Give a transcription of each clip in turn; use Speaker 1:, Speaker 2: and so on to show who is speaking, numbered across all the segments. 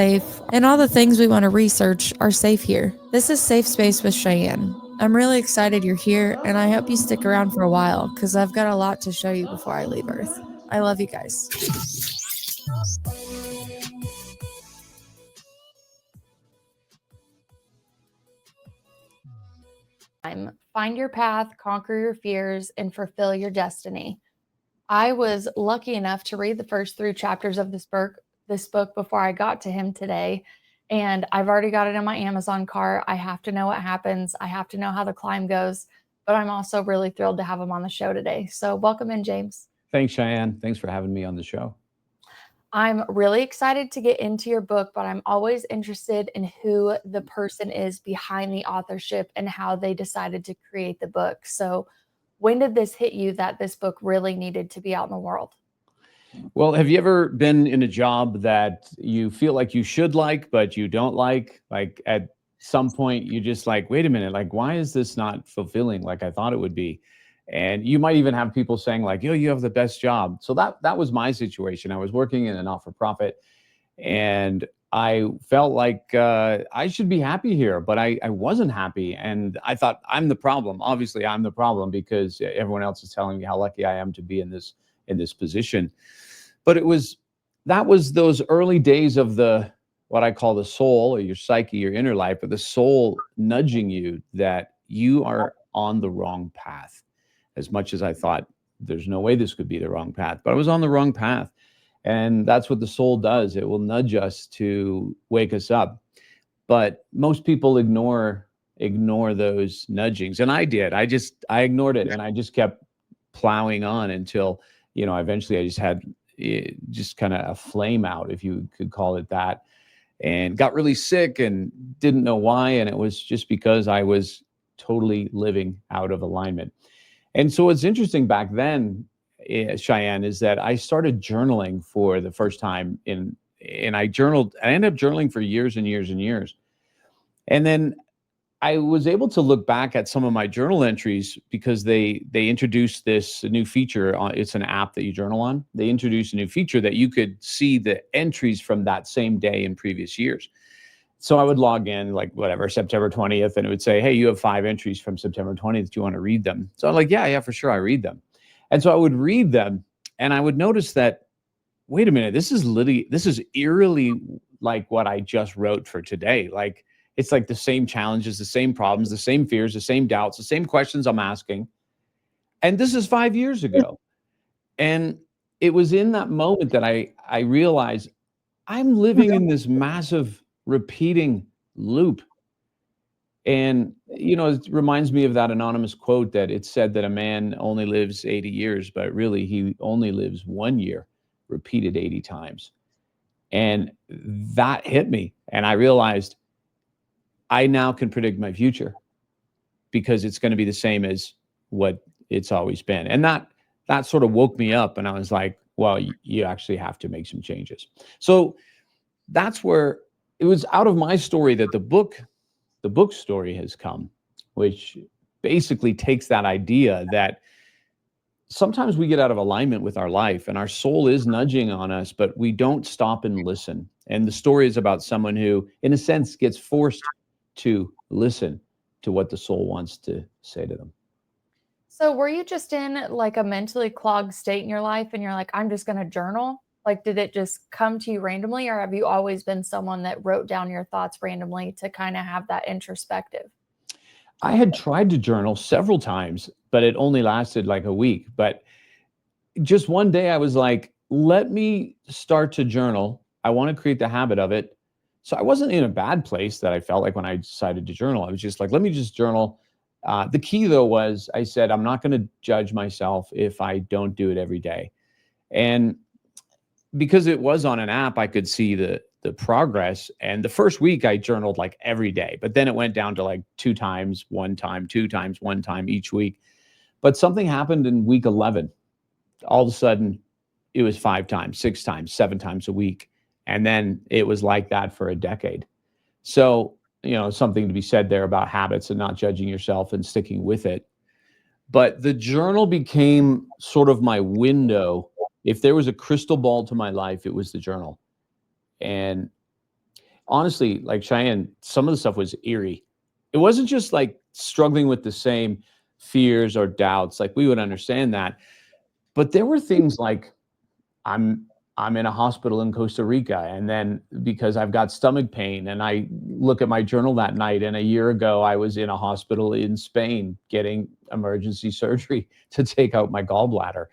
Speaker 1: safe, and all the things we want to research are safe here. This is Safe Space with Cheyenne. I'm really excited you're here, and I hope you stick around for a while because I've got a lot to show you before I leave Earth. I love you guys. Find your path, conquer your fears, and fulfill your destiny. I was lucky enough to read the first 3 chapters of this book before I got to him today. And I've already got it in my Amazon cart. I have to know what happens. I have to know how the climb goes. But I'm also really thrilled to have him on the show today. So welcome in, James.
Speaker 2: Thanks, Cheyenne. Thanks for having me on the show.
Speaker 1: I'm really excited to get into your book, but I'm always interested in who the person is behind the authorship and how they decided to create the book. So when did this hit you that this book really needed to be out in the world?
Speaker 2: Well, have you ever been in a job that you feel like you should like, but you don't like? Like at some point, you just like, wait a minute, like, why is this not fulfilling like I thought it would be? And you might even have people saying like, yo, you have the best job. So that was my situation. I was working in a not-for-profit and I felt like I should be happy here, but I wasn't happy. And I thought I'm the problem. Obviously, I'm the problem because everyone else is telling me how lucky I am to be in this position. But that was those early days of the what I call the soul or your psyche, your inner life, but the soul nudging you that you are on the wrong path. As much as I thought there's no way this could be the wrong path, but I was on the wrong path. And that's what the soul does. It will nudge us to wake us up. But most people ignore those nudgings. And I did. I ignored it and I just kept plowing on until, eventually I just had just kind of a flame out, if you could call it that, and got really sick and didn't know why. And it was just because I was totally living out of alignment. And so what's interesting back then, Cheyenne, is that I started journaling for the first time and I ended up journaling for years and years and years. And then I was able to look back at some of my journal entries because they introduced this new feature. It's an app that you journal on. They introduced a new feature that you could see the entries from that same day in previous years. So I would log in like whatever, September 20th, and it would say, hey, you have 5 entries from September 20th. Do you want to read them? So I'm like, yeah, for sure. I read them. And so I would read them and I would notice that, wait a minute, this is eerily like what I just wrote for today. Like, it's like the same challenges, the same problems, the same fears, the same doubts, the same questions I'm asking. And this is 5 years ago. And it was in that moment that I realized I'm living in this massive repeating loop. And, it reminds me of that anonymous quote that it said that a man only lives 80 years, but really he only lives 1 year, repeated 80 times. And that hit me. And I realized I now can predict my future because it's going to be the same as what it's always been. And that sort of woke me up and I was like, well, you actually have to make some changes. So that's where it was out of my story that the book story has come, which basically takes that idea that sometimes we get out of alignment with our life and our soul is nudging on us, but we don't stop and listen. And the story is about someone who, in a sense, gets forced to listen to what the soul wants to say to them.
Speaker 1: So were you just in like a mentally clogged state in your life and you're like, I'm just going to journal? Like, did it just come to you randomly, or have you always been someone that wrote down your thoughts randomly to kind of have that introspective?
Speaker 2: I had tried to journal several times, but it only lasted like a week. But just one day I was like, let me start to journal. I want to create the habit of it. So I wasn't in a bad place that I felt like when I decided to journal. I was just like, let me just journal. The key though was I said, I'm not going to judge myself if I don't do it every day. And because it was on an app, I could see the progress. And the first week I journaled like every day, but then it went down to like 2 times, 1 time, 2 times, 1 time each week. But something happened in week 11. All of a sudden it was 5 times, 6 times, 7 times a week. And then it was like that for a decade. So, something to be said there about habits and not judging yourself and sticking with it. But the journal became sort of my window. If there was a crystal ball to my life, it was the journal. And honestly, like Cheyenne, some of the stuff was eerie. It wasn't just like struggling with the same fears or doubts. Like we would understand that. But there were things like I'm I'm in a hospital in Costa Rica, and then because I've got stomach pain, and I look at my journal that night, and a year ago I was in a hospital in Spain getting emergency surgery to take out my gallbladder.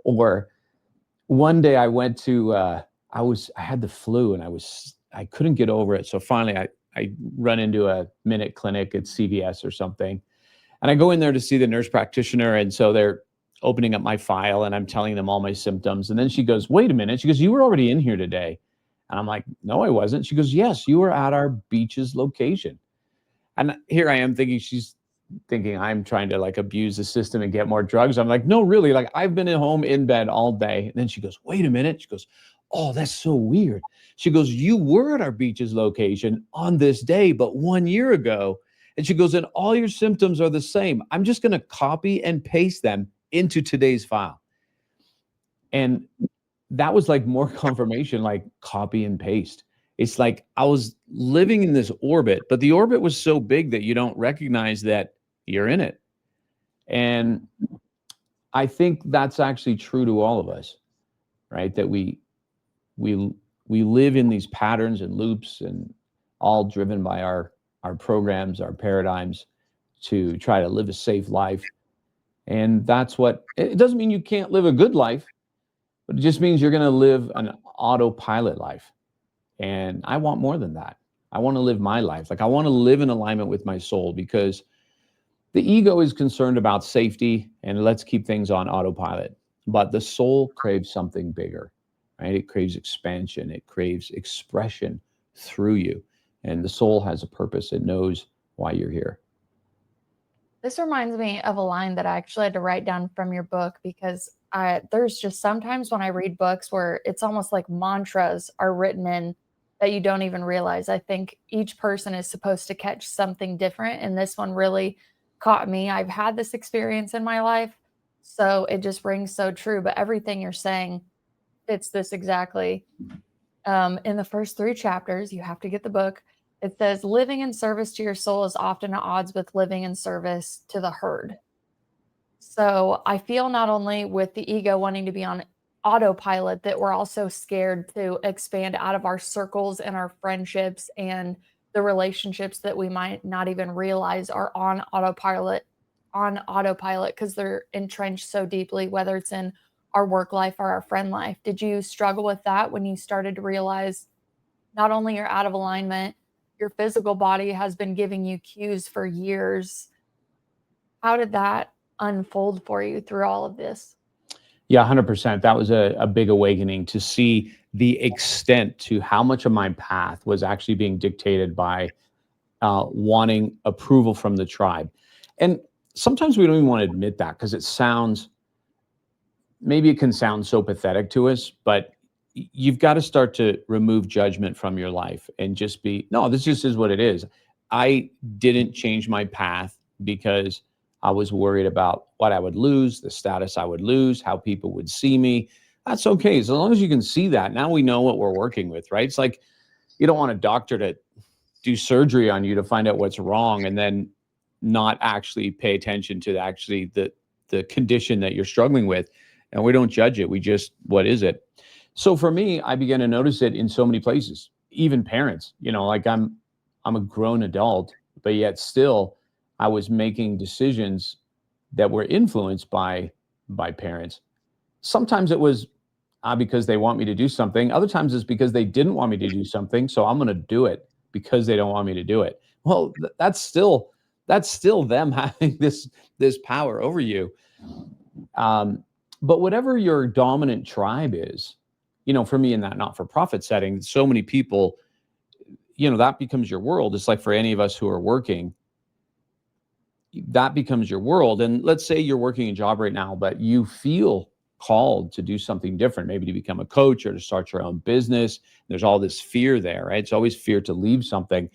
Speaker 2: Or one day I went to I had the flu, and I couldn't get over it. So finally I run into a minute clinic at CVS or something, and I go in there to see the nurse practitioner. And so they're opening up my file, and I'm telling them all my symptoms. And then she goes, "Wait a minute." She goes, "You were already in here today." And I'm like, "No, I wasn't." She goes, "Yes, you were at our beaches location." And here I am thinking she's thinking I'm trying to like abuse the system and get more drugs. I'm like, "No, really, like I've been at home in bed all day." And then she goes, "Wait a minute." She goes, "Oh, that's so weird." She goes, "You were at our beaches location on this day, but 1 year ago." And she goes, "And all your symptoms are the same. I'm just going to copy and paste them into today's file." And that was like more confirmation, like copy and paste. It's like I was living in this orbit, but the orbit was so big that you don't recognize that you're in it. And I think that's actually true to all of us, right? That we we live in these patterns and loops, and all driven by our programs, our paradigms, to try to live a safe life. And that's what it doesn't mean you can't live a good life, but it just means you're going to live an autopilot life. And I want more than that. I want to live my life. Like I want to live in alignment with my soul, because the ego is concerned about safety and let's keep things on autopilot. But the soul craves something bigger, right? It craves expansion, it craves expression through you. And the soul has a purpose, it knows why you're here.
Speaker 1: This reminds me of a line that I actually had to write down from your book, because there's just sometimes when I read books where it's almost like mantras are written in that you don't even realize. I think each person is supposed to catch something different, and this one really caught me. I've had this experience in my life, so it just rings so true. But everything you're saying fits this exactly. In the first three chapters, you have to get the book. It says, living in service to your soul is often at odds with living in service to the herd. So I feel not only with the ego wanting to be on autopilot, that we're also scared to expand out of our circles and our friendships and the relationships that we might not even realize are on autopilot because they're entrenched so deeply, whether it's in our work life or our friend life. Did you struggle with that when you started to realize not only you're out of alignment, your physical body has been giving you cues for years? How did that unfold for you through all of this?
Speaker 2: Yeah, 100%. That was a big awakening to see the extent to how much of my path was actually being dictated by wanting approval from the tribe. And sometimes we don't even want to admit that, because it sounds, maybe it can sound so pathetic to us, but you've got to start to remove judgment from your life and just be, no, this just is what it is. I didn't change my path because I was worried about what I would lose, the status I would lose, how people would see me. That's okay. As long as you can see that, now we know what we're working with, right? It's like you don't want a doctor to do surgery on you to find out what's wrong and then not actually pay attention to actually the condition that you're struggling with. And we don't judge it. We just, what is it? So for me, I began to notice it in so many places, even parents, like I'm a grown adult, but yet still I was making decisions that were influenced by parents. Sometimes it was because they want me to do something. Other times it's because they didn't want me to do something, so I'm going to do it because they don't want me to do it. Well, that's still them having this power over you. But whatever your dominant tribe is, for me in that not-for-profit setting, so many people, that becomes your world. It's like for any of us who are working, that becomes your world. And let's say you're working a job right now, but you feel called to do something different, maybe to become a coach or to start your own business. There's all this fear there, right? It's always fear to leave something.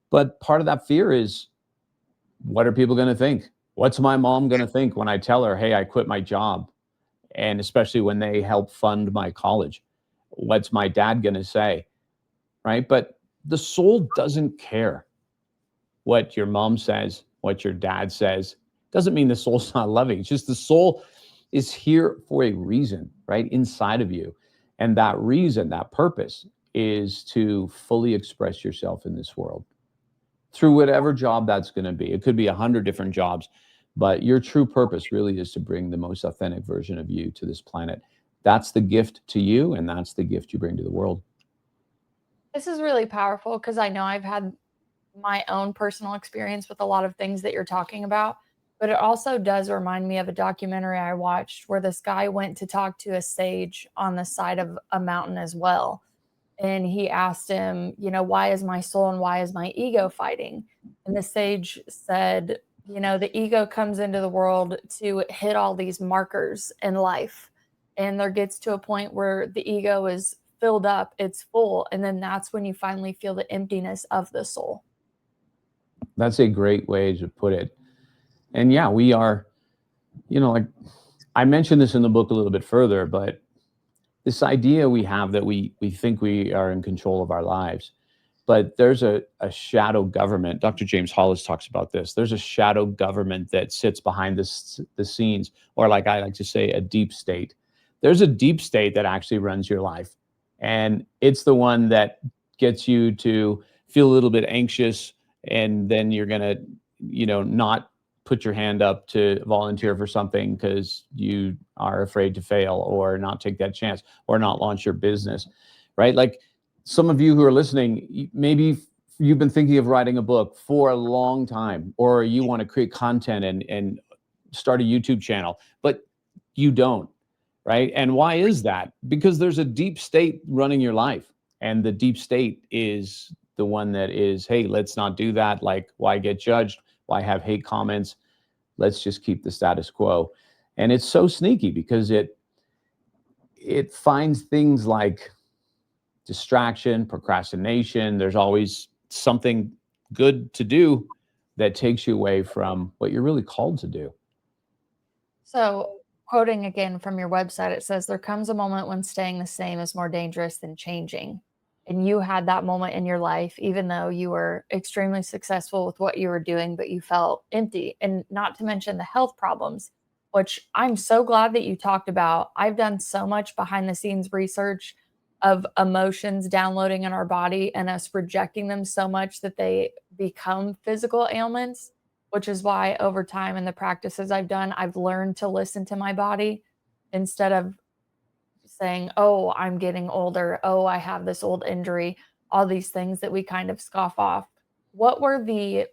Speaker 2: But part of that fear is, what are people going to think? What's my mom going to think when I tell her, hey, I quit my job? And especially when they help fund my college, what's my dad going to say? Right. But the soul doesn't care what your mom says, what your dad says. Doesn't mean the soul's not loving. It's just the soul is here for a reason, right? Inside of you. And that reason, that purpose is to fully express yourself in this world through whatever job that's going to be. It could be 100 different jobs, but your true purpose really is to bring the most authentic version of you to this planet. That's the gift to you, and that's the gift you bring to the world.
Speaker 1: This is really powerful because I know I've had my own personal experience with a lot of things that you're talking about, but it also does remind me of a documentary I watched where this guy went to talk to a sage on the side of a mountain as well. And he asked him, why is my soul and why is my ego fighting? And the sage said, the ego comes into the world to hit all these markers in life. And there gets to a point where the ego is filled up, it's full. And then that's when you finally feel the emptiness of the soul.
Speaker 2: That's a great way to put it. And yeah, we are, like I mentioned this in the book a little bit further, but this idea we have that we think we are in control of our lives, but there's a shadow government. Dr. James Hollis talks about this. There's a shadow government that sits behind the scenes, or like I like to say, a deep state. There's a deep state that actually runs your life. And it's the one that gets you to feel a little bit anxious. And then you're going to, not put your hand up to volunteer for something because you are afraid to fail or not take that chance or not launch your business, right? Like some of you who are listening, maybe you've been thinking of writing a book for a long time, or you want to create content and start a YouTube channel, but you don't, right? And why is that? Because there's a deep state running your life. And the deep state is the one that is, hey, let's not do that. Like, why get judged? Why have hate comments? Let's just keep the status quo. And it's so sneaky because it finds things like distraction, procrastination. There's always something good to do that takes you away from what you're really called to do.
Speaker 1: So, quoting again from your website, it says, there comes a moment when staying the same is more dangerous than changing. And you had that moment in your life, even though you were extremely successful with what you were doing, but you felt empty. And not to mention the health problems, which I'm so glad that you talked about. I've done so much behind the scenes research of emotions downloading in our body and us rejecting them so much that they become physical ailments, which is why over time in the practices I've done, I've learned to listen to my body instead of saying, oh, I'm getting older. Oh, I have this old injury, all these things that we kind of scoff off. What were the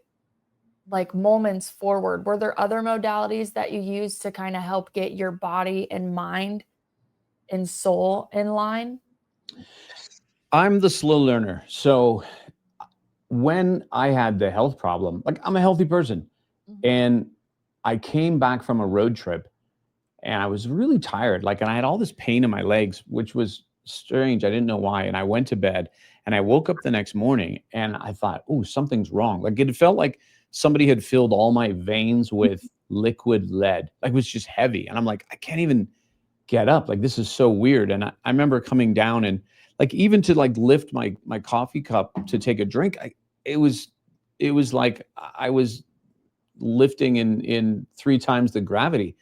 Speaker 1: moments forward? Were there other modalities that you used to kind of help get your body and mind and soul in line?
Speaker 2: I'm the slow learner. So when I had the health problem, like I'm a healthy person, and I came back from a road trip and I was really tired. Like, and I had all this pain in my legs, which was strange. I didn't know why. And I went to bed and I woke up the next morning and I thought, oh, something's wrong. Like it felt like somebody had filled all my veins with liquid lead. Like it was just heavy. And I'm like, I can't even get up. Like this is so weird. And I remember coming down and like even to like lift my coffee cup to take a drink, it was like I was lifting in 3 times the gravity.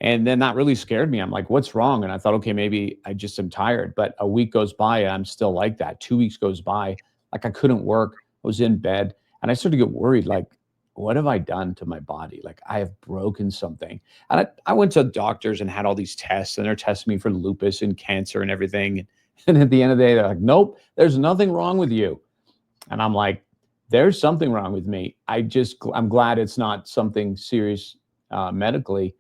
Speaker 2: And then that really scared me. I'm like, what's wrong? And I thought, okay, maybe I just am tired. But a week goes by and I'm still like that. 2 weeks goes by, like I couldn't work. I was in bed and I started to get worried, like, what have I done to my body? Like I have broken something. And I went to doctors and had all these tests and they're testing me for lupus and cancer and everything. And at the end of the day, they're like, nope, there's nothing wrong with you. And I'm like, there's something wrong with me. I'm glad it's not something serious medically.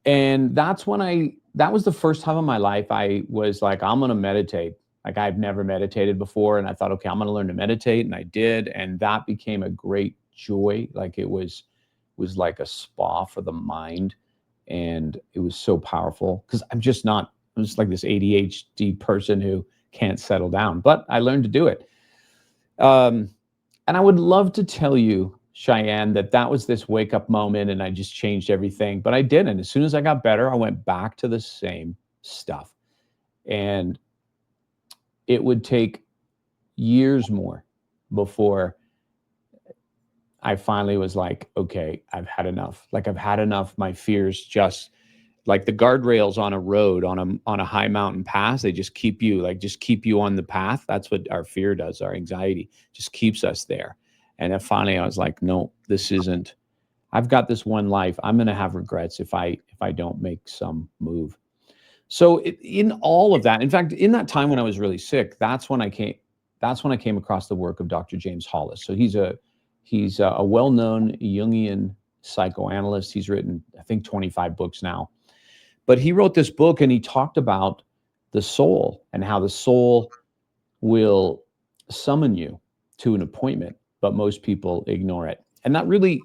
Speaker 2: And that was the first time in my life I was like, I'm going to meditate. Like I've never meditated before. And I thought, okay, I'm going to learn to meditate. And I did. And that became a great joy. Like it was like a spa for the mind. And it was so powerful because I'm just like this ADHD person who can't settle down, but I learned to do it. And I would love to tell you, Cheyenne, that was this wake up moment and I just changed everything, but I didn't. As soon as I got better, I went back to the same stuff. And it would take years more before I finally was like, okay, I've had enough. Like I've had enough. My fears just like the guardrails on a road on a high mountain pass, they just keep you on the path. That's what our fear does. Our anxiety just keeps us there. And then finally I was like, no, this isn't. I've got this one life. I'm going to have regrets if I don't make some move. So in all of that, in fact, in that time when I was really sick, that's when I came across the work of Dr. James Hollis. So he's a well-known Jungian psychoanalyst. He's written, I think, 25 books now. But he wrote this book and he talked about the soul and how the soul will summon you to an appointment, but most people ignore it. And that really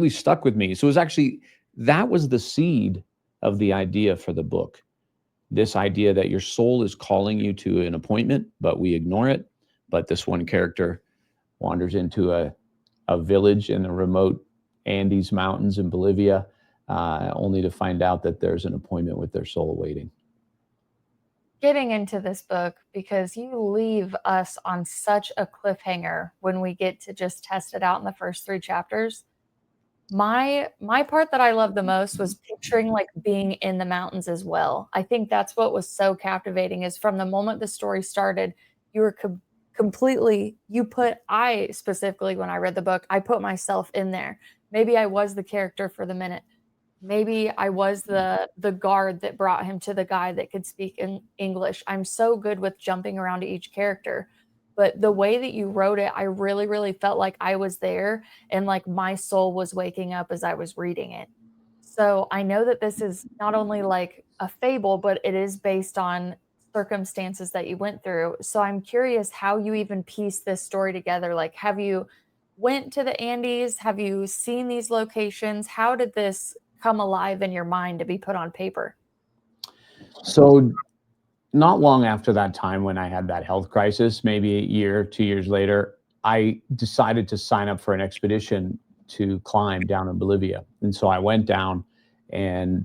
Speaker 2: stuck with me. So it was actually that was the seed of the idea for the book. This idea that your soul is calling you to an appointment, but we ignore it. But this one character wanders into a village in the remote Andes Mountains in Bolivia, only to find out that there's an appointment with their soul waiting.
Speaker 1: Getting into this book because you leave us on such a cliffhanger when we get to just test it out in the first 3 chapters. My part that I loved the most was picturing, like, being in the mountains as well. I think that's what was so captivating is from the moment the story started, you were completely you put I specifically, when I read the book, I put myself in there. Maybe I was the character for the minute. Maybe I was the guard that brought him to the guy that could speak in English. I'm so good with jumping around to each character, but the way that you wrote it, I really, really felt like I was there and like my soul was waking up as I was reading it. So I know that this is not only like a fable, but it is based on circumstances that you went through. So I'm curious how you even piece this story together. Like, have you went to the Andes? Have you seen these locations? How did this come alive in your mind to be put on paper?
Speaker 2: So not long after that time when I had that health crisis, maybe a year, 2 years later, I decided to sign up for an expedition to climb down in Bolivia. And so I went down and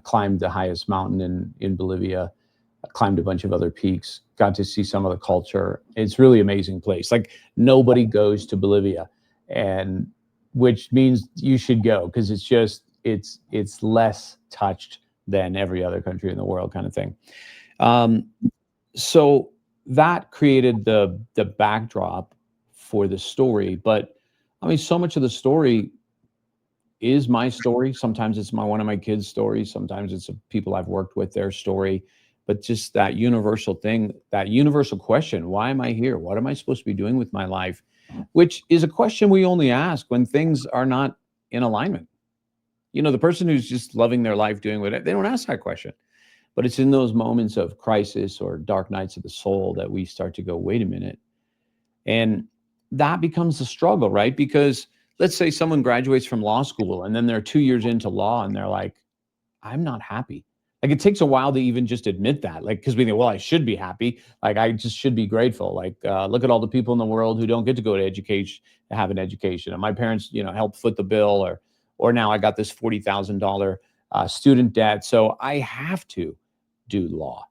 Speaker 2: climbed the highest mountain in Bolivia, climbed a bunch of other peaks, got to see some of the culture. It's really amazing place. Like nobody goes to Bolivia, and which means you should go because it's less touched than every other country in the world, kind of thing. Um, so that created the backdrop for the story. But I mean, so much of the story is my story. Sometimes it's one of my kids' stories. Sometimes it's people I've worked with, their story. But just that universal thing, that universal question: why am I here? What am I supposed to be doing with my life? Which is a question we only ask when things are not in alignment. The person who's just loving their life, doing what they don't ask that question. But it's in those moments of crisis or dark nights of the soul that we start to go, wait a minute. And that becomes the struggle, right? Because let's say someone graduates from law school and then they're 2 years into law and they're like, I'm not happy. Like it takes a while to even just admit that. Like, because we think, well, I should be happy. Like, I just should be grateful. Like, look at all the people in the world who don't get to go to education, have an education. And my parents, helped foot the bill, or now I got this $40,000 student debt. So I have to do law.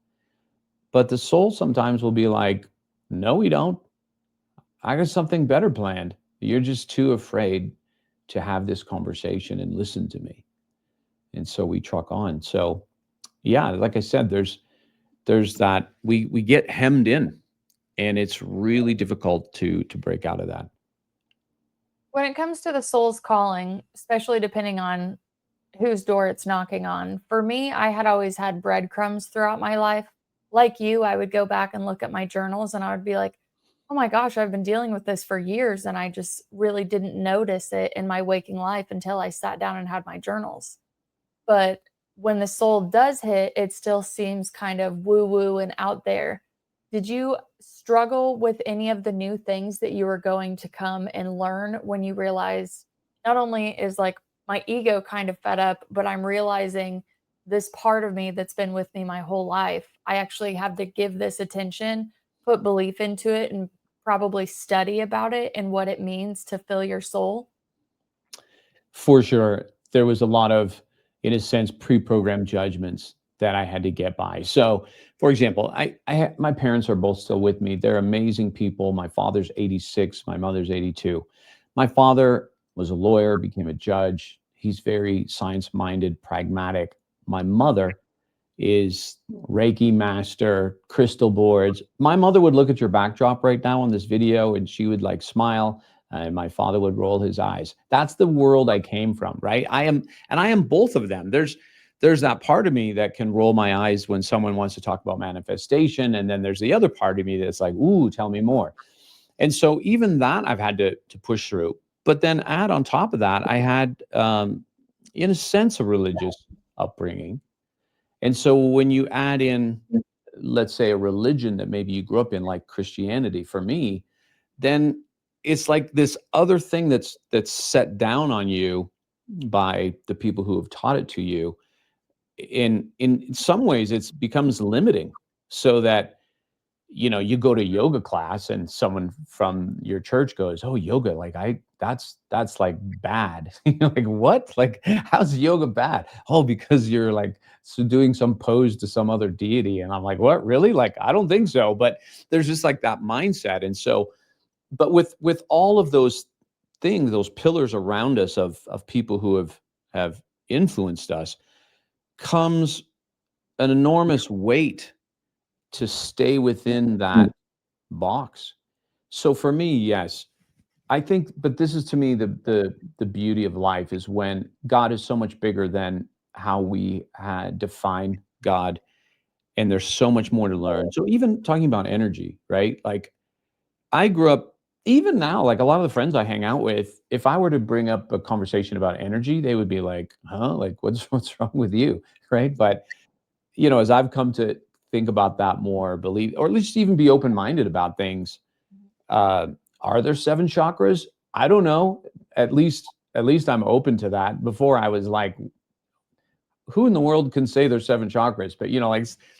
Speaker 2: But the soul sometimes will be like, no, we don't. I got something better planned. You're just too afraid to have this conversation and listen to me. And so we truck on. So yeah, like I said, there's that we get hemmed in, and it's really difficult to break out of that.
Speaker 1: When it comes to the soul's calling, especially depending on whose door it's knocking on, for me, I had always had breadcrumbs throughout my life. Like you, I would go back and look at my journals and I would be like, oh my gosh, I've been dealing with this for years. And I just really didn't notice it in my waking life until I sat down and had my journals. But when the soul does hit, it still seems kind of woo woo and out there. Did you struggle with any of the new things that you were going to come and learn when you realized not only is like my ego kind of fed up, but I'm realizing this part of me that's been with me my whole life, I actually have to give this attention, put belief into it, and probably study about it and what it means to fill your soul?
Speaker 2: For sure, there was a lot of, in a sense, pre-programmed judgments that I had to get by. So, for example, my parents are both still with me. They're amazing people. My father's 86, my mother's 82. My father was a lawyer, became a judge. He's very science minded, pragmatic. My mother is Reiki master, crystal boards. My mother would look at your backdrop right now on this video and she would like smile, and my father would roll his eyes. That's the world I came from, right? I am both of them. There's that part of me that can roll my eyes when someone wants to talk about manifestation, and then there's the other part of me that's like, ooh, tell me more. And so even that I've had to push through. But then add on top of that, I had in a sense a religious upbringing. And so when you add in, let's say, a religion that maybe you grew up in, like Christianity, for me, then it's like this other thing that's set down on you by the people who have taught it to you. In some ways, it becomes limiting, so that you go to yoga class and someone from your church goes, "Oh, yoga, like that's like bad." You're like, what? Like, how's yoga bad? Oh, because you're like doing some pose to some other deity. And I'm like, what, really? Like, I don't think so. But there's just like that mindset. And so, but with all of those things, those pillars around us of people who have influenced us, comes an enormous weight to stay within that box. So for me, yes, I think, but this is to me the beauty of life is when God is so much bigger than how we define God, and there's so much more to learn. So even talking about energy, right? Like, I grew up, even now, like a lot of the friends I hang out with, if I were to bring up a conversation about energy, they would be like, "Huh? Like, what's wrong with you?" Right? But as I've come to think about that more, believe, or at least even be open minded about things, uh, are there seven chakras? I don't know. At least I'm open to that. Before I was like, who in the world can say there's seven chakras? But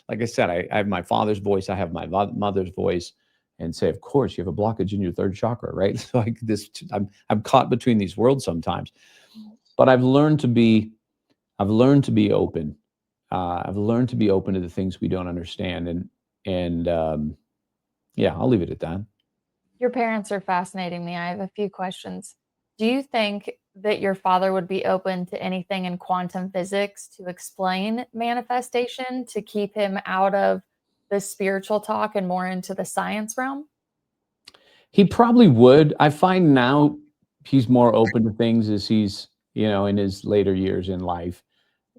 Speaker 2: like I said, I have my father's voice, I have my mother's voice, and say, of course, you have a blockage in your third chakra, right? So like this, I'm caught between these worlds sometimes. But I've learned to be open. I've learned to be open to the things we don't understand, and yeah, I'll leave it at that.
Speaker 1: Your parents are fascinating me. I have a few questions. Do you think that your father would be open to anything in quantum physics to explain manifestation, to keep him out of the spiritual talk and more into the science realm?
Speaker 2: He probably would. I find now he's more open to things as he's, in his later years in life,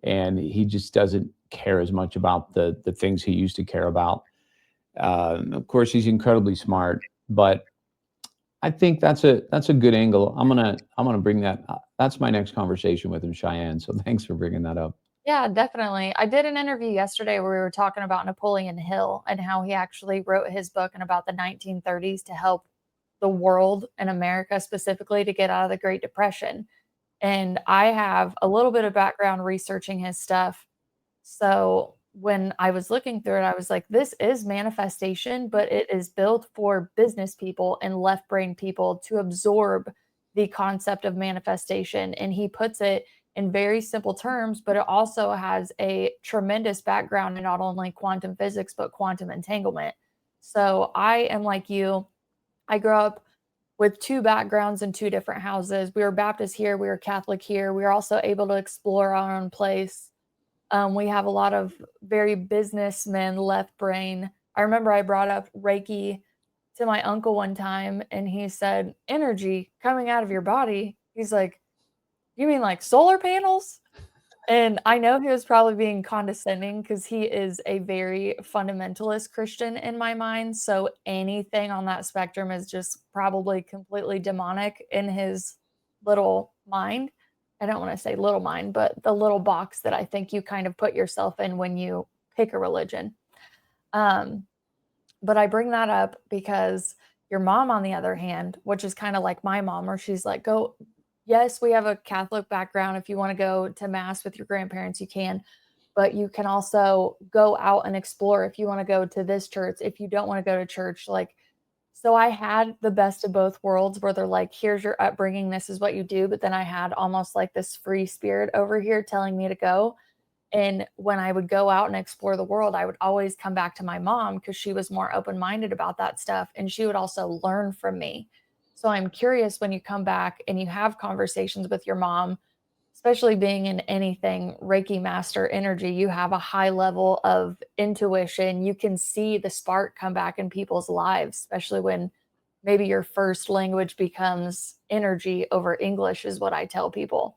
Speaker 2: and he just doesn't care as much about the things he used to care about. Of course, he's incredibly smart, but I think that's a good angle. I'm gonna bring that. That's my next conversation with him, Cheyenne. So thanks for bringing that up.
Speaker 1: Yeah, definitely. I did an interview yesterday where we were talking about Napoleon Hill and how he actually wrote his book in about the 1930s to help the world and America specifically to get out of the Great Depression. And I have a little bit of background researching his stuff. So when I was looking through it, I was like, this is manifestation, but it is built for business people and left brain people to absorb the concept of manifestation. And he puts it in very simple terms, but it also has a tremendous background in not only quantum physics, but quantum entanglement. So I am like you. I grew up with two backgrounds in two different houses. We were Baptist here, we were Catholic here. We were also able to explore our own place. We have a lot of very businessmen left brain. I remember I brought up Reiki to my uncle one time and he said, energy coming out of your body. He's like, you mean like solar panels? And I know he was probably being condescending because he is a very fundamentalist Christian in my mind. So anything on that spectrum is just probably completely demonic in his little mind. I don't want to say little mind, but the little box that I think you kind of put yourself in when you pick a religion. Um, but I bring that up because your mom, on the other hand, which is kind of like my mom, where she's like, go, yes, we have a Catholic background. If you want to go to mass with your grandparents, you can, but you can also go out and explore if you want to go to this church, if you don't want to go to church. Like, so I had the best of both worlds where they're like, here's your upbringing, this is what you do. But then I had almost like this free spirit over here telling me to go. And when I would go out and explore the world, I would always come back to my mom because she was more open minded about that stuff. And she would also learn from me. So I'm curious when you come back and you have conversations with your mom, especially being in anything Reiki master energy, you have a high level of intuition. You can see the spark come back in people's lives, especially when maybe your first language becomes energy over English, is what I tell people.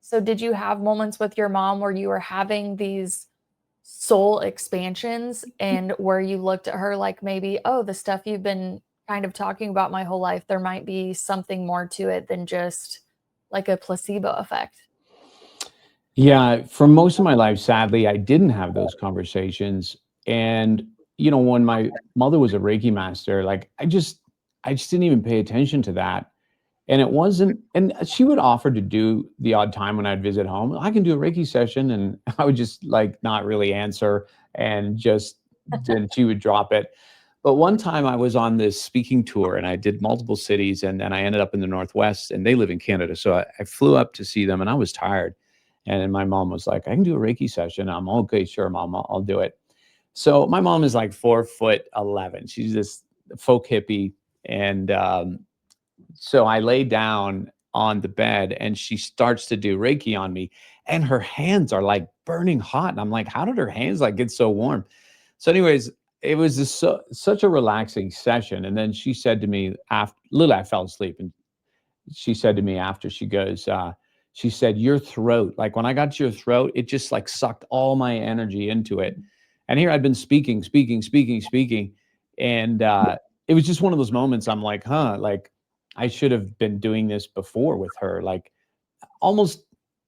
Speaker 1: So, did you have moments with your mom where you were having these soul expansions and where you looked at her like maybe, oh, the stuff you've been kind of talking about my whole life, there might be something more to it than just like a placebo effect?
Speaker 2: Yeah, for most of my life, sadly, I didn't have those conversations. And, when my mother was a Reiki master, like I just didn't even pay attention to that. And it wasn't, and she would offer to do the odd time when I'd visit home. I can do a Reiki session, and I would just like not really answer, and just then she would drop it. But one time I was on this speaking tour and I did multiple cities, and then I ended up in the Northwest, and they live in Canada. So I flew up to see them, and I was tired. And then my mom was like, I can do a Reiki session. I'm okay, sure, mom, I'll do it. So my mom is like 4'11". She's this folk hippie. And so I lay down on the bed and she starts to do Reiki on me, and her hands are like burning hot. And I'm like, how did her hands like get so warm? So, anyways, it was such a relaxing session. And then she said to me after, literally, I fell asleep, and she said to me after, she said, your throat, like when I got to your throat, it just like sucked all my energy into it. And here I'd been speaking. And it was just one of those moments. I'm like, huh, like I should have been doing this before with her, like almost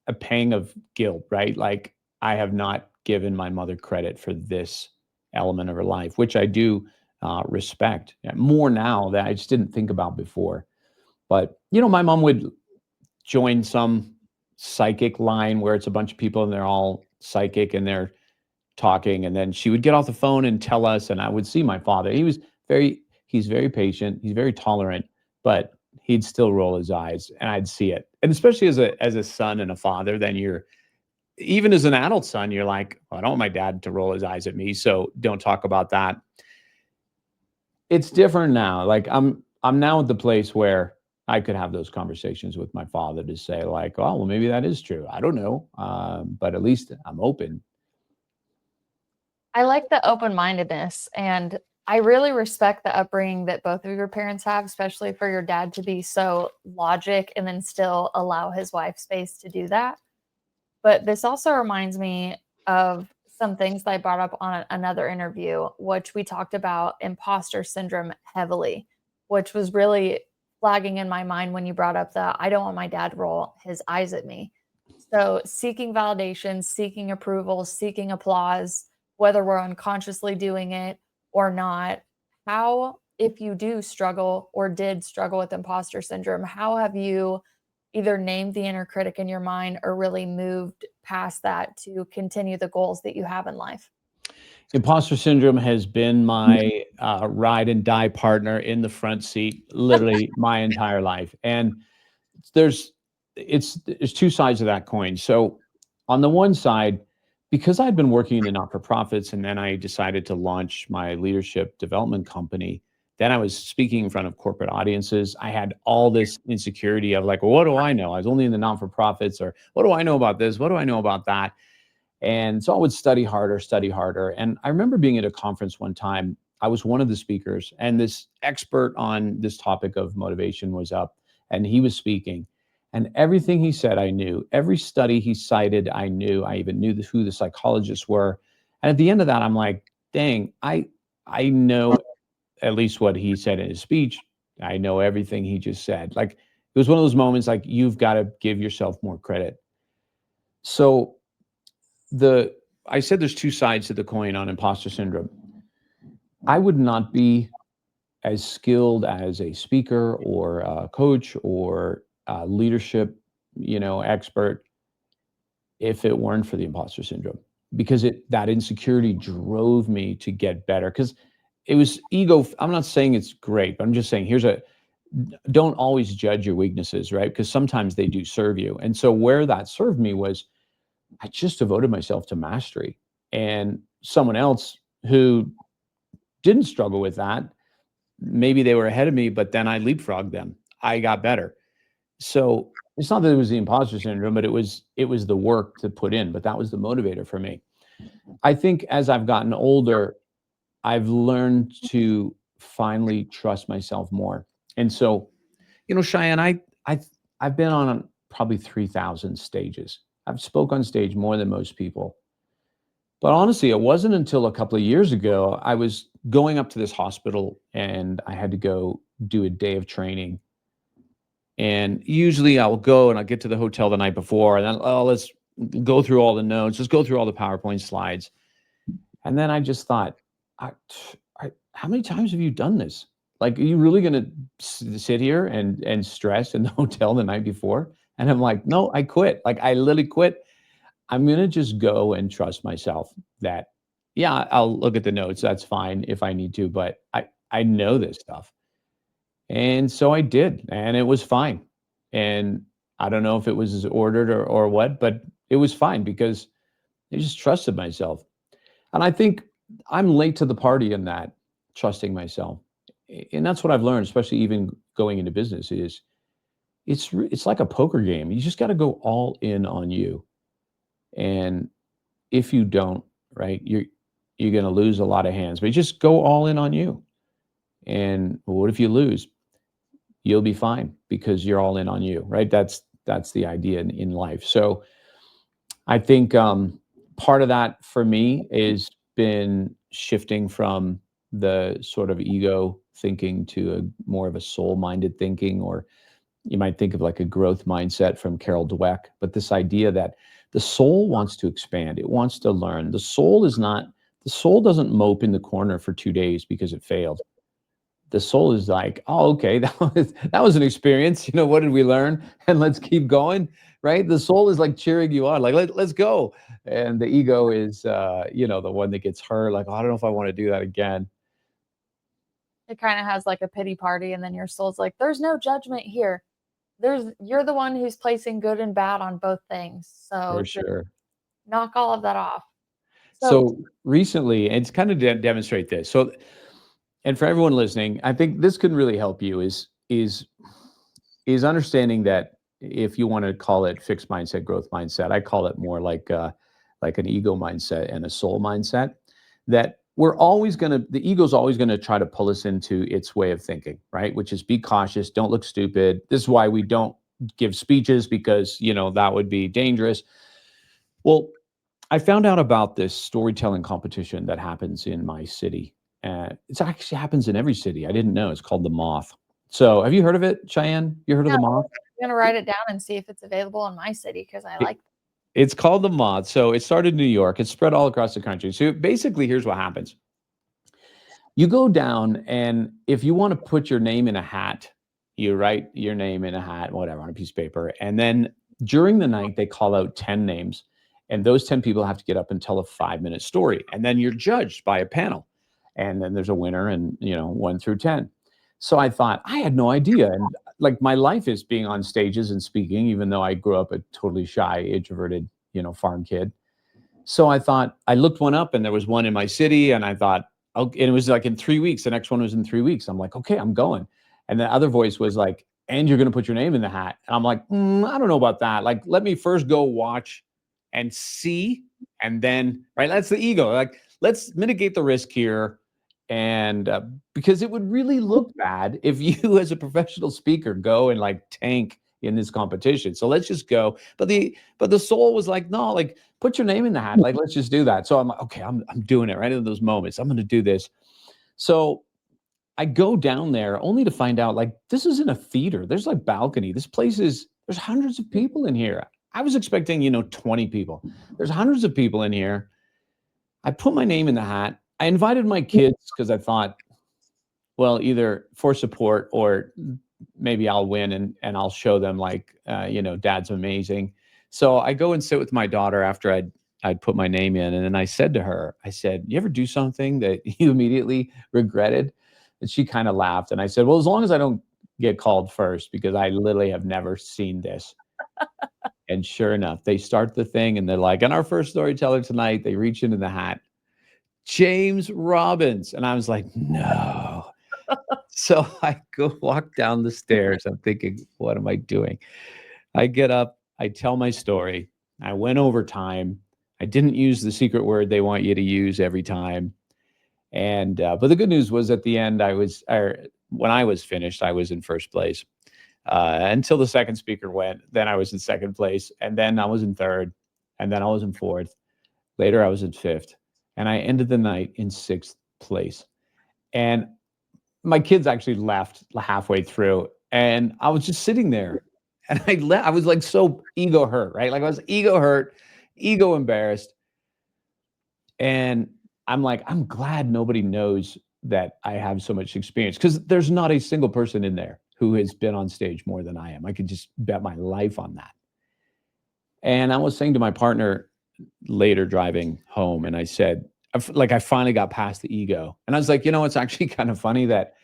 Speaker 2: a pang of guilt, right? Like I have not given my mother credit for this element of her life, which I do respect more now that I just didn't think about before. But, my mom would join some psychic line where it's a bunch of people and they're all psychic and they're talking. And then she would get off the phone and tell us, and I would see my father. He's very patient, he's very tolerant, but he'd still roll his eyes and I'd see it. And especially as a son and a father, then even as an adult son, you're like, "Oh, I don't want my dad to roll his eyes at me, so don't talk about that." It's different now. Like I'm now at the place where I could have those conversations with my father to say like, oh, well, maybe that is true. I don't know, but at least I'm open.
Speaker 1: I like the open-mindedness, and I really respect the upbringing that both of your parents have, especially for your dad to be so logic and then still allow his wife space to do that. But this also reminds me of some things that I brought up on another interview, which we talked about imposter syndrome heavily, which was really flagging in my mind when you brought up the I don't want my dad to roll his eyes at me. So, seeking validation, seeking approval, seeking applause, whether we're unconsciously doing it or not, how, if you do struggle or did struggle with imposter syndrome, how have you either named the inner critic in your mind or really moved past that to continue the goals that you have in life?
Speaker 2: Imposter syndrome has been my ride and die partner in the front seat, literally my entire life. And there's there's two sides of that coin. So on the one side, because I'd been working in the not-for-profits and then I decided to launch my leadership development company, then I was speaking in front of corporate audiences. I had all this insecurity of like, well, what do I know? I was only in the not-for-profits, or what do I know about this? What do I know about that? And so I would study harder, study harder. And I remember being at a conference one time. I was one of the speakers, and this expert on this topic of motivation was up, and he was speaking. And everything he said, I knew. Every study he cited, I knew. I even knew who the psychologists were. And at the end of that, I'm like, dang, I know at least what he said in his speech. I know everything he just said. Like it was one of those moments like you've got to give yourself more credit. So the I said there's two sides to the coin on imposter syndrome. I would not be as skilled as a speaker or a coach or a leadership, expert if it weren't for the imposter syndrome, because that insecurity drove me to get better, because it was ego. I'm not saying it's great, but I'm just saying don't always judge your weaknesses, right? Because sometimes they do serve you. And so where that served me was I just devoted myself to mastery. And someone else who didn't struggle with that, maybe they were ahead of me, but then I leapfrogged them. I got better. So it's not that it was the imposter syndrome, but it was the work to put in. But that was the motivator for me. I think as I've gotten older, I've learned to finally trust myself more. And so, Cheyenne, I I've been on probably 3,000 stages. I've spoke on stage more than most people. But honestly, it wasn't until a couple of years ago I was going up to this hospital and I had to go do a day of training. And usually I'll go and I'll get to the hotel the night before and then, oh, let's go through all the notes, let's go through all the PowerPoint slides. And then I just thought, I, how many times have you done this? Like, are you really going to sit here and stress in the hotel the night before? And I'm like, no, I quit. Like, I literally quit. I'm going to just go and trust myself that, yeah, I'll look at the notes. That's fine if I need to, but I know this stuff. And so I did, and it was fine. And I don't know if it was ordered or what, but it was fine because I just trusted myself. And I think I'm late to the party in that, trusting myself. And that's what I've learned, especially even going into business, is it's like a poker game. You just got to go all in on you. And if you don't, right, you're going to lose a lot of hands. But you just go all in on you. And what if you lose? You'll be fine because you're all in on you, right? That's the idea in life. So I think part of that for me is been shifting from the sort of ego thinking to a more of a soul-minded thinking, or you might think of like a growth mindset from Carol Dweck. But this idea that the soul wants to expand, it wants to learn. The soul doesn't mope in the corner for 2 days because it failed. The soul is like, oh, okay, that was an experience. What did we learn? And let's keep going, right? The soul is like cheering you on, like let's go. And the ego is, the one that gets hurt. Like, oh, I don't know if I want to do that again.
Speaker 1: It kind of has like a pity party, and then your soul's like, there's no judgment here. You're the one who's placing good and bad on both things. So
Speaker 2: For
Speaker 1: just
Speaker 2: sure.
Speaker 1: knock all of that off.
Speaker 2: So recently, and it's kind of demonstrate this. So, and for everyone listening, I think this can really help you is understanding that if you want to call it fixed mindset, growth mindset, I call it more like an ego mindset and a soul mindset. That the ego's always going to try to pull us into its way of thinking, right? Which is be cautious, don't look stupid. This is why we don't give speeches, because that would be dangerous. Well, I found out about this storytelling competition that happens in my city. It actually happens in every city. I didn't know. It's called the Moth. So have you heard of it, Cheyenne? You heard of the Moth?
Speaker 1: I'm going to write it down and see if it's available in my city, because I like it.
Speaker 2: It's called the Moth. So it started in New York. It's spread all across the country. So basically, here's what happens. You go down, and if you want to put your name in a hat, you write your name in a hat, whatever, on a piece of paper. And then during the night, they call out 10 names. And those 10 people have to get up and tell a 5-minute story. And then you're judged by a panel. And then there's a winner, and 1 through 10. So I thought, I had no idea. And like, my life is being on stages and speaking, even though I grew up a totally shy, introverted, farm kid. So I thought, I looked one up, and there was one in my city, and I thought, and it was like in 3 weeks. The next one was in 3 weeks. I'm like, okay, I'm going. And the other voice was like, and you're going to put your name in the hat. And I'm like, I don't know about that. Like, let me first go watch and see. And then, right, that's the ego. Like, let's mitigate the risk here. And because it would really look bad if you as a professional speaker go and like tank in this competition. So let's just go. But the soul was like, no, like, put your name in the hat. Like, let's just do that. So I'm like, okay, I'm doing it right in those moments. I'm going to do this. So I go down there only to find out, like, this is in a theater. There's like balcony. There's hundreds of people in here. I was expecting, 20 people. There's hundreds of people in here. I put my name in the hat. I invited my kids because I thought, well, either for support or maybe I'll win and I'll show them, like, Dad's amazing. So I go and sit with my daughter after I'd put my name in. And then I said to her, you ever do something that you immediately regretted? And she kind of laughed. And I said, well, as long as I don't get called first, because I literally have never seen this. And sure enough, they start the thing and they're like, and our first storyteller tonight, they reach into the hat, James Robbins. And I was like, no. So I go walk down the stairs. I'm thinking, what am I doing? I get up, I tell my story. I went over time. I didn't use the secret word they want you to use every time. And but the good news was at the end, when I was finished, I was in first place until the second speaker went. Then I was in second place, and then I was in third, and then I was in fourth. Later, I was in fifth, and I ended the night in sixth place. And my kids actually left halfway through, and I was just sitting there, and I was like so ego hurt, right? Like I was ego hurt, ego embarrassed, and I'm like, I'm glad nobody knows that I have so much experience because there's not a single person in there who has been on stage more than I am. I could just bet my life on that. And I was saying to my partner later driving home, and I said, I finally got past the ego. And I was like, it's actually kind of funny that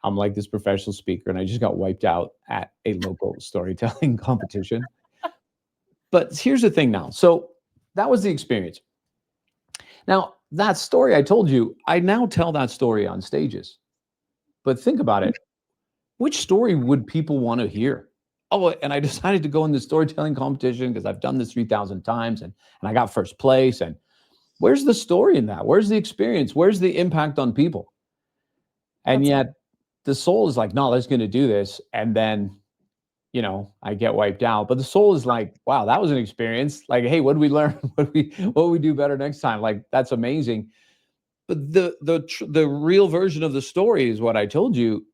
Speaker 2: I'm like this professional speaker and I just got wiped out at a local storytelling competition. But here's the thing now. So that was the experience. Now, that story I told you, I now tell that story on stages. But think about it. Which story would people want to hear? Oh, and I decided to go in the storytelling competition because I've done this 3,000 times and I got first place. And where's the story in that? Where's the experience? Where's the impact on people? And yet the soul is like, no, let's going to do this. And then, I get wiped out. But the soul is like, wow, that was an experience. Like, hey, what did we learn? What do we do better next time? Like, that's amazing. But the real version of the story is what I told you.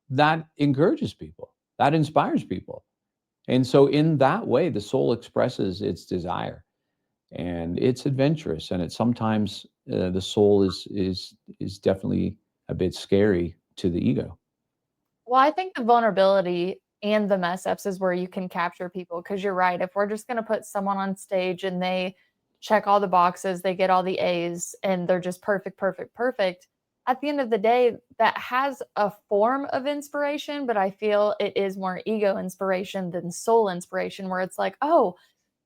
Speaker 2: That encourages people. That inspires people. And so in that way, the soul expresses its desire, and it's adventurous. And it's sometimes the soul is definitely a bit scary to the ego.
Speaker 1: Well, I think the vulnerability and the mess ups is where you can capture people because you're right. If we're just going to put someone on stage and they check all the boxes, they get all the A's, and they're just perfect, perfect, perfect. At the end of the day, that has a form of inspiration, but I feel it is more ego inspiration than soul inspiration, where it's like, oh,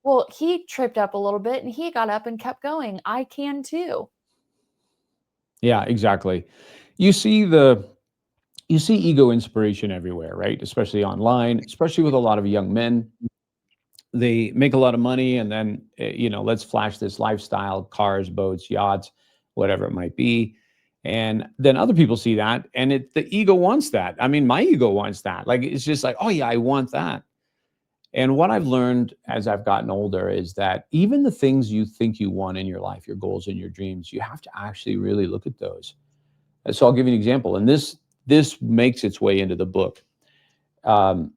Speaker 1: well, he tripped up a little bit and he got up and kept going. I can too.
Speaker 2: Yeah, exactly. You see the you see ego inspiration everywhere, right? Especially online, especially with a lot of young men. They make a lot of money and then let's flash this lifestyle, cars, boats, yachts, whatever it might be. And then other people see that and the ego wants that. I mean, my ego wants that. Like it's just like, oh yeah, I want that. And what I've learned as I've gotten older is that even the things you think you want in your life, your goals and your dreams, you have to actually really look at those. And so I'll give you an example, and this makes its way into the book. Um,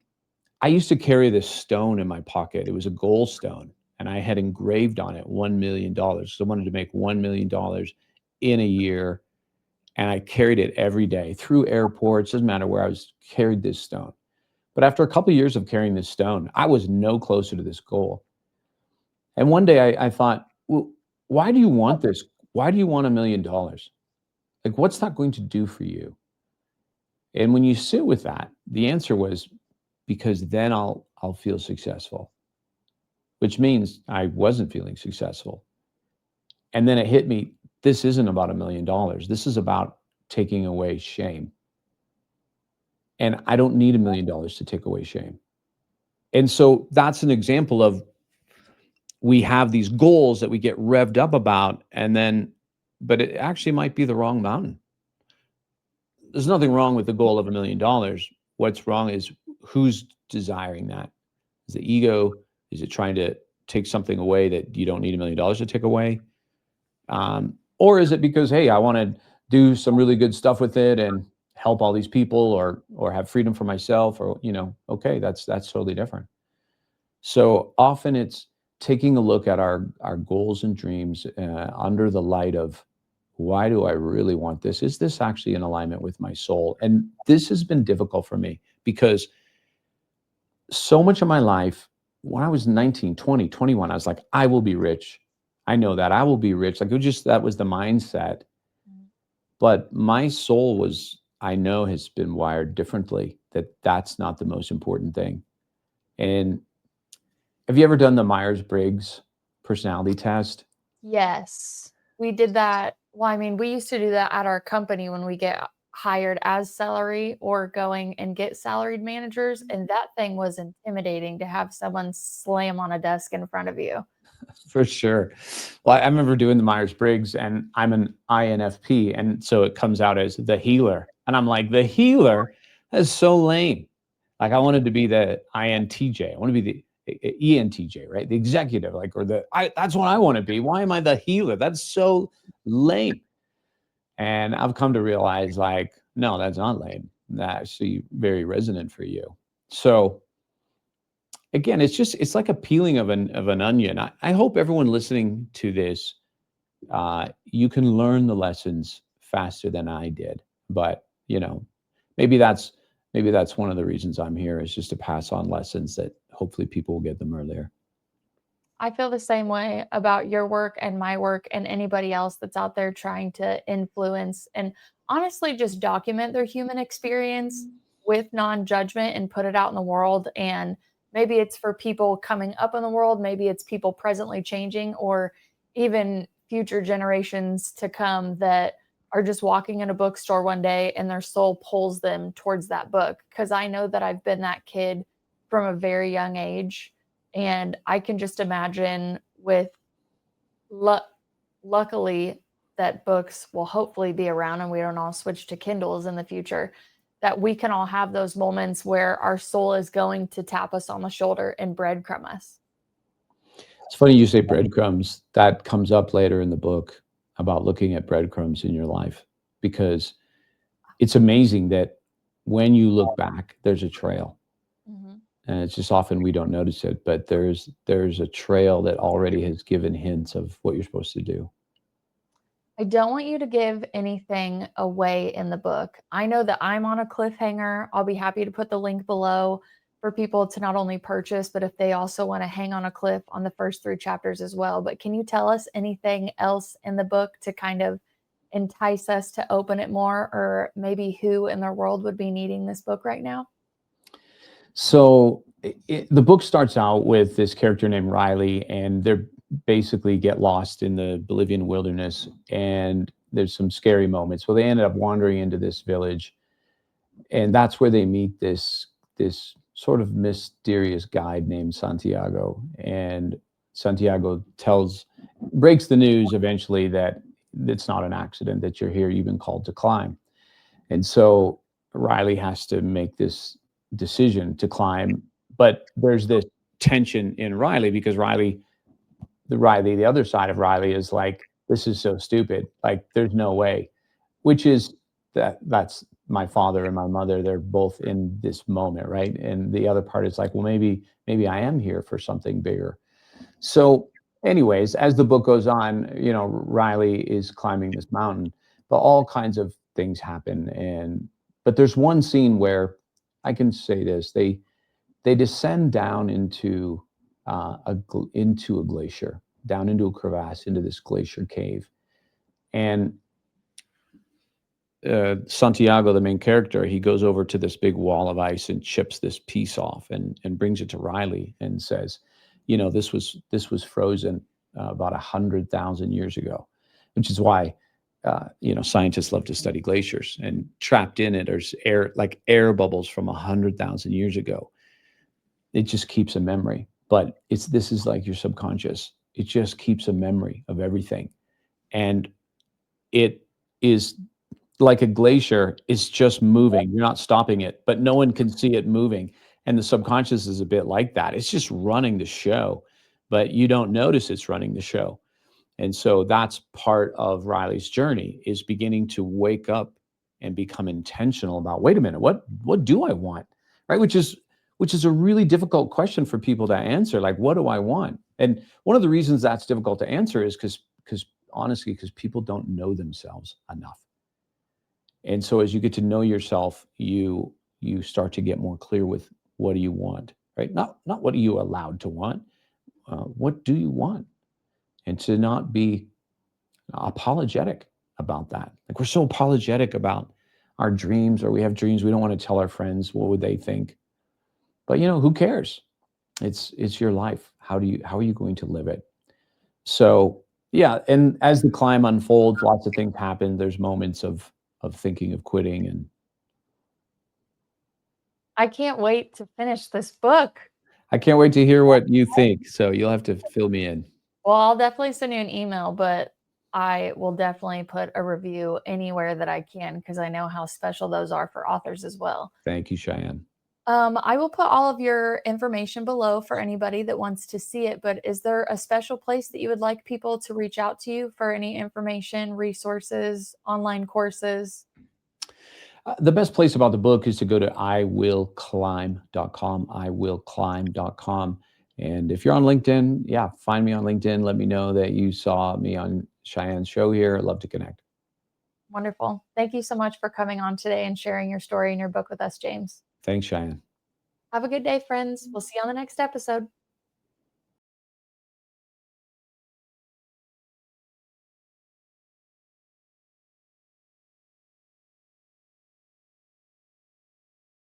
Speaker 2: I used to carry this stone in my pocket. It was a gold stone, and I had engraved on it $1 million. So I wanted to make $1 million in a year, and I carried it every day through airports. Doesn't matter where I was, carried this stone. But after a couple of years of carrying this stone, I was no closer to this goal. And one day I thought, well, why do you want this? Why do you want $1 million? Like, what's that going to do for you? And when you sit with that, the answer was because then I'll feel successful, which means I wasn't feeling successful. And then it hit me, this isn't about $1 million. This is about taking away shame. And I don't need $1 million to take away shame. And so that's an example of we have these goals that we get revved up about, but it actually might be the wrong mountain. There's nothing wrong with the goal of $1 million. What's wrong is who's desiring that. Is the ego? Is it trying to take something away that you don't need $1 million to take away? Or is it because, hey, I want to do some really good stuff with it and help all these people, or have freedom for myself, or okay, that's totally different. So often it's taking a look at our goals and dreams under the light of, why do I really want this? Is this actually in alignment with my soul? And this has been difficult for me because so much of my life, when I was 19, 20, 21, I was like, I will be rich. I know that I will be rich. Like that was the mindset. But my soul I know has been wired differently, that's not the most important thing. And Have you ever done the Myers-Briggs personality test?
Speaker 1: Yes. We did that. Well, I mean, we used to do that at our company when we get hired as salary or going and get salaried managers, and that thing was intimidating to have someone slam on a desk in front of you.
Speaker 2: For sure. Well, I remember doing the Myers-Briggs, and I'm an INFP, and so it comes out as the healer. And I'm like, the healer? That's so lame. Like I wanted to be the INTJ. I want to be the ENTJ, right? The executive, like, or that's what I want to be. Why am I the healer? That's so lame. And I've come to realize, like, no, that's not lame. That's actually very resonant for you. So again, it's like a peeling of an onion. I hope everyone listening to this, you can learn the lessons faster than I did. But maybe that's maybe that's one of the reasons I'm here, is just to pass on lessons that hopefully people will get them earlier.
Speaker 1: I feel the same way about your work and my work and anybody else that's out there trying to influence and honestly just document their human experience with non-judgment and put it out in the world. And maybe it's for people coming up in the world, maybe it's people presently changing, or even future generations to come that are just walking in a bookstore one day and their soul pulls them towards that book. Because I know that I've been that kid from a very young age, and I can just imagine with luck, luckily, that books will hopefully be around and we don't all switch to Kindles in the future, that we can all have those moments where our soul is going to tap us on the shoulder and breadcrumb us.
Speaker 2: It's funny you say breadcrumbs. That comes up later in the book about looking at breadcrumbs in your life, because it's amazing that when you look back, there's a trail.
Speaker 1: Mhm.
Speaker 2: And it's just often we don't notice it, but there's a trail that already has given hints of what you're supposed to do.
Speaker 1: I don't want you to give anything away in the book. I know that I'm on a cliffhanger. I'll be happy to put the link below for people to not only purchase, but if they also want to hang on a cliff on the first 3 chapters as well. But can you tell us anything else in the book to kind of entice us to open it more, or maybe who in their world would be needing this book right now?
Speaker 2: So the book starts out with this character named Riley, and they're basically get lost in the Bolivian wilderness, and there's some scary moments. Well, they ended up wandering into this village, and that's where they meet this sort of mysterious guide named Santiago. And Santiago breaks the news eventually that it's not an accident that you're here. You've been called to climb. And so Riley has to make this decision to climb, but there's this tension in Riley, because the other side of Riley is like, this is so stupid. Like, there's no way. Which is that's my father and my mother. They're both in this moment, right? And the other part is like, well, maybe I am here for something bigger. So, anyways, as the book goes on, Riley is climbing this mountain, but all kinds of things happen. But there's one scene where I can say this: they descend down into a glacier, down into a crevasse, into this glacier cave, and Santiago, the main character, he goes over to this big wall of ice and chips this piece off and brings it to Riley and says, this was frozen about 100,000 years ago, which is why scientists love to study glaciers. And trapped in it are air bubbles from 100,000 years ago. It just keeps a memory, but this is like your subconscious. It just keeps a memory of everything, and it is like a glacier is just moving. You're not stopping it, but no one can see it moving. And the subconscious is a bit like that. It's just running the show, but you don't notice it's running the show. And so that's part of Riley's journey, is beginning to wake up and become intentional about, wait a minute, what do I want? Right? Which is a really difficult question for people to answer. Like, what do I want? And one of the reasons that's difficult to answer is because honestly, because people don't know themselves enough. And so as you get to know yourself, you start to get more clear with, what do you want, right? Not what are you allowed to want, what do you want? And to not be apologetic about that. Like, we're so apologetic about our dreams, or we have dreams we don't want to tell our friends. What would they think? But who cares? It's your life. How are you going to live it? So yeah, and as the climb unfolds, lots of things happen. There's moments of thinking of quitting, and
Speaker 1: I can't wait to finish this book.
Speaker 2: I can't wait to hear what you think. So you'll have to fill me in.
Speaker 1: Well, I'll definitely send you an email, but I will definitely put a review anywhere that I can because I know how special those are for authors as well.
Speaker 2: Thank you, Cheyenne.
Speaker 1: I will put all of your information below for anybody that wants to see it, but is there a special place that you would like people to reach out to you for any information, resources, online courses?
Speaker 2: The best place about the book is to go to iwillclimb.com, iwillclimb.com. And if you're on LinkedIn, yeah, find me on LinkedIn. Let me know that you saw me on Cheyenne's show here. I'd love to connect.
Speaker 1: Wonderful. Thank you so much for coming on today and sharing your story and your book with us, James.
Speaker 2: Thanks, Cheyenne.
Speaker 1: Have a good day, friends. We'll see you on the next episode.